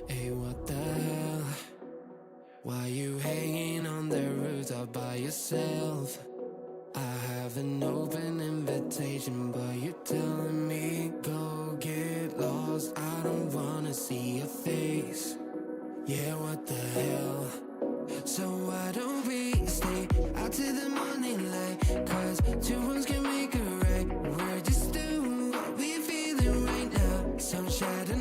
Hey, what the hell? Why you hanging on the rooftop by yourself? I have an open invitation, but you're telling me go get lost. I don't wanna see your face. Yeah, what the hell? So why don't we stay out till the morning light? Cause two wrongs can make a right. We're just doing what we're feeling right now. Sunshine